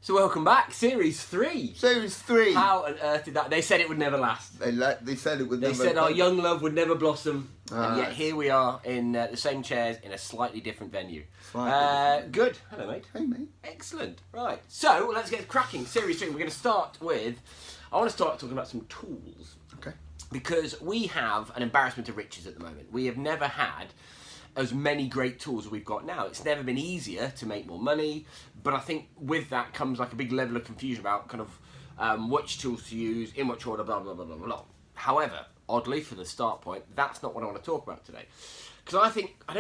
So welcome back, Series 3. Series 3. How on earth did that... They said it would never last. They said it would never... They said our young love would never blossom. And yet Right. here we are in the same chairs in a slightly different venue. Slightly different. Good. Hello, mate. Hey, mate. Excellent. Right. So let's get cracking. Series 3. We're going to start with... I want to start talking about some tools. Okay. Because we have an embarrassment of riches at the moment. We have never had as many great tools as we've got now. It's never been easier to make more money, but I think with that comes like a big level of confusion about kind of which tools to use, in which order, blah, blah, blah, blah, blah. However, oddly, for the start point, that's not what I want to talk about today. Because I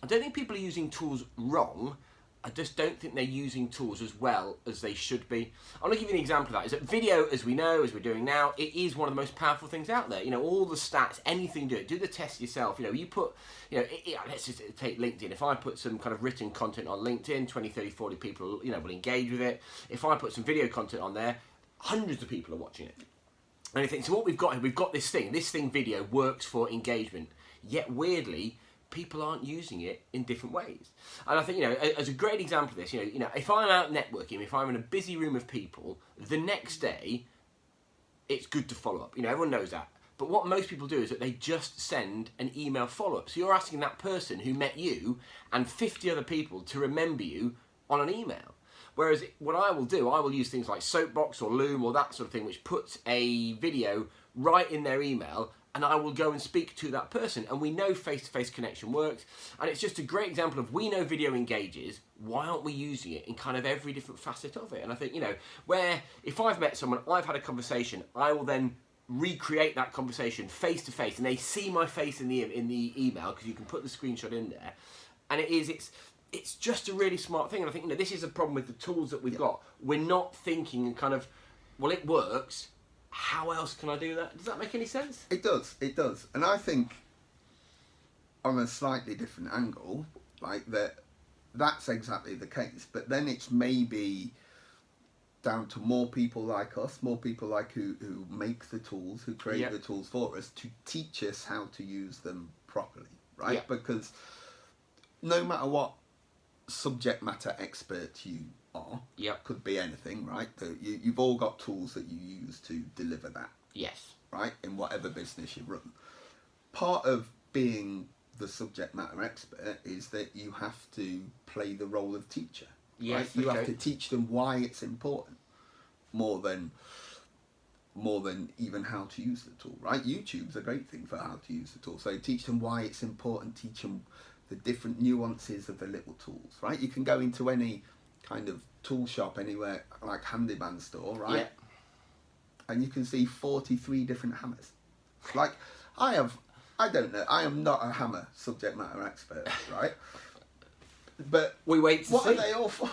don't think people are using tools wrong. I just don't think they're using tools as well as they should be. I'm going to give you an example of that. Is that video, as we know, as we're doing now, it is one of the most powerful things out there. You know, all the stats, anything, do the test yourself. You know, you put, you know, let's just take LinkedIn. If I put some kind of written content on LinkedIn, 20, 30, 40 people, you know, will engage with it. If I put some video content on there, hundreds of people are watching it. And you think, so what we've got here, we've got this thing video works for engagement. Yet, weirdly, people aren't using it in different ways. And I think, you know, as a great example of this, you know, if I'm out networking, if I'm in a busy room of people, the next day, it's good to follow up. You know, everyone knows that. But what most people do is that they just send an email follow-up. So you're asking that person who met you and 50 other people to remember you on an email. Whereas what I will do, I will use things like Soapbox or Loom or that sort of thing, which puts a video right in their email, and I will go and speak to that person. And we know face-to-face connection works. And it's just a great example of, we know video engages, why aren't we using it in kind of every different facet of it? And I think, you know, where if I've met someone, I've had a conversation, I will then recreate that conversation face-to-face, and they see my face in the email, because you can put the screenshot in there. And it's just a really smart thing. And I think, you know, this is a problem with the tools that we've got. We're not thinking and kind of, well, it works. How else can I do that? Does that make any sense? It does. And I think, on a slightly different angle, like that's exactly the case. But then it's maybe down to more people like us, more people like who make the tools, who create the tools for us, to teach us how to use them properly, right? Yeah. Because no matter what subject matter expert you are, could be anything, right? You've all got tools that you use to deliver that. Yes. Right? In whatever business you run. Part of being the subject matter expert is that you have to play the role of teacher. Yes. Right? You have to teach them why it's important, more than even how to use the tool, right? YouTube's a great thing for how to use the tool. So teach them why it's important, teach them the different nuances of the little tools, right? You can go into any kind of tool shop anywhere, like handyman store, right? Yeah. And you can see 43 different hammers. Like, I don't know, I am not a hammer subject matter expert, right? But we wait to see. What are they all for?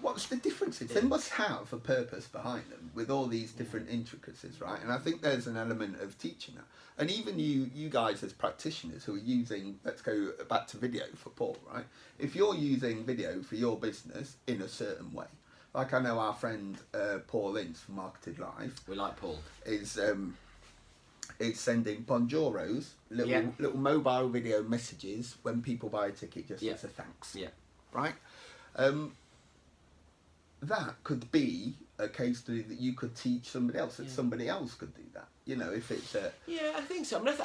What's the differences? They must have a purpose behind them with all these different intricacies, right? And I think there's an element of teaching that. And even you guys as practitioners who are using, let's go back to video for Paul, right? If you're using video for your business in a certain way, like I know our friend Paul Ince from Marketed Live. We like Paul. Is sending Bonjoros, little mobile video messages when people buy a ticket, just as a thanks. Yeah. Right? That could be a case study that you could teach somebody else, that somebody else could do that. You know, if it's a... Yeah, I think so. I mean,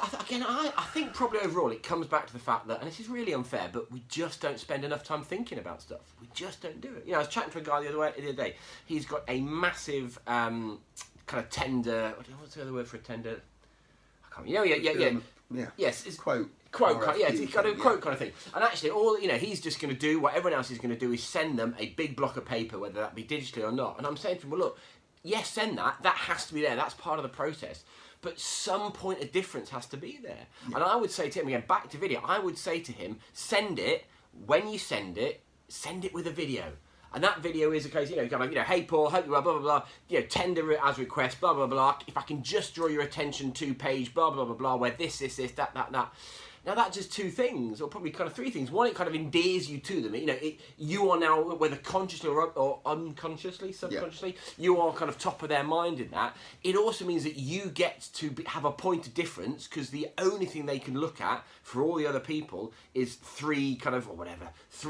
I think probably overall it comes back to the fact that, and this is really unfair, but we just don't spend enough time thinking about stuff. We just don't do it. You know, I was chatting to a guy the other day. He's got a massive kind of tender... What's the other word for a tender? I can't... Yeah. Yes, it's quote. It's kind of a quote kind of thing. And actually, he's just going to do what everyone else is going to do, is send them a big block of paper, whether that be digitally or not. And I'm saying to him, well, look, yes, send that. That has to be there. That's part of the process. But some point of difference has to be there. Yeah. And I would say to him, again, back to video, I would say to him, send it. When you send it with a video. And that video is a case, kind of, hey Paul, hope you are, blah, blah, blah, tender it as request, blah, blah, blah. If I can just draw your attention to page, blah, blah, blah, blah, where this, that. Now that does two things, or probably kind of three things. One, it kind of endears you to them. You know, you are now, whether consciously or unconsciously, subconsciously, you are kind of top of their mind in that. It also means that you get to have a point of difference, because the only thing they can look at for all the other people is three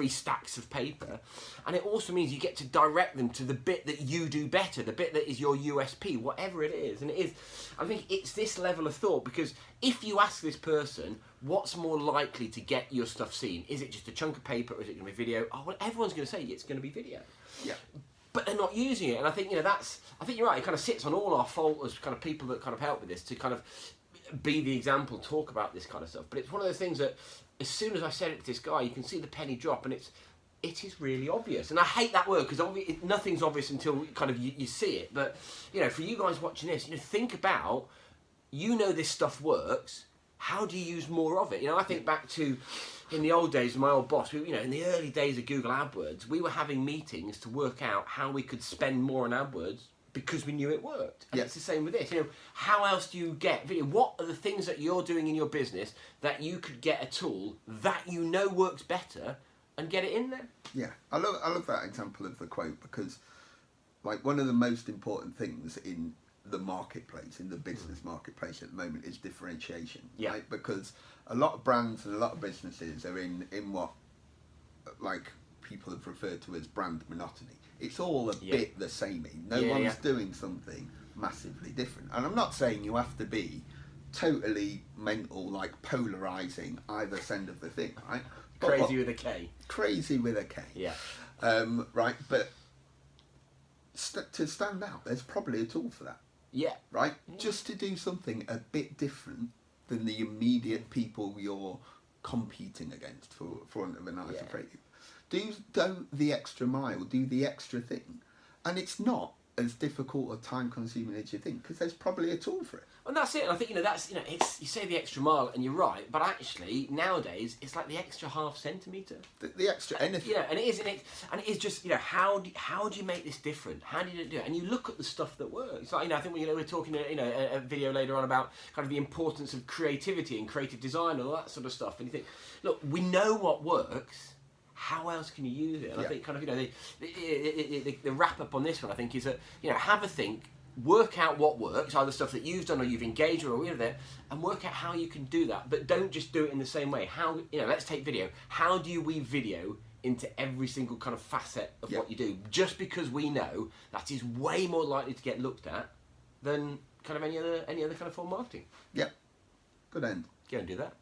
stacks of paper. And it also means you get to direct them to the bit that you do better, the bit that is your USP, whatever it is. And I think it's this level of thought, because if you ask this person, what's more likely to get your stuff seen? Is it just a chunk of paper, or is it going to be video? Oh, well, everyone's going to say it's going to be video. Yeah. But they're not using it. And I think, I think you're right, it kind of sits on all our fault as kind of people that kind of help with this, to kind of be the example, talk about this kind of stuff. But it's one of those things that, as soon as I said it to this guy, you can see the penny drop, and it is really obvious. And I hate that word, because nothing's obvious until kind of you see it. But, for you guys watching this, think about, this stuff works. How do you use more of it? I think back to, in the old days, my old boss, in the early days of Google AdWords, we were having meetings to work out how we could spend more on AdWords, because we knew it worked. And it's the same with this. How else do you get video? What are the things that you're doing in your business that you could get a tool that works better and get it in there? Yeah, I love that example of the quote, because like one of the most important things in the marketplace, in the business marketplace at the moment, is differentiation. Yeah. Right? Because a lot of brands and a lot of businesses are in what like people have referred to as brand monotony. It's all a bit the samey. No one's doing something massively different. And I'm not saying you have to be totally mental, like polarising either end of the thing, right? Crazy with a K. Crazy with a K. Yeah. Right, but to stand out, there's probably a tool for that. Yeah. Right? Yeah. Just to do something a bit different than the immediate people you're competing against, for want of a nicer phrase. Do the extra mile, do the extra thing. And it's not as difficult or time consuming as you think, because there's probably a tool for it. And that's it. And I think, it's, you say the extra mile, and you're right, but actually nowadays it's like the extra half centimetre. The extra anything. And it is just, how do you make this different? How do you do it? And you look at the stuff that works. Like, I think we're talking, a video later on about kind of the importance of creativity and creative design and all that sort of stuff. And you think, look, we know what works. How else can you use it? And I think kind of, the wrap up on this one, I think, is that, have a think, work out what works, either stuff that you've done or you've engaged with or whatever, and work out how you can do that. But don't just do it in the same way. How, let's take video. How do you weave video into every single kind of facet of what you do? Just because we know that is way more likely to get looked at than kind of any other kind of form of marketing. Yeah. Good end. Go and do that.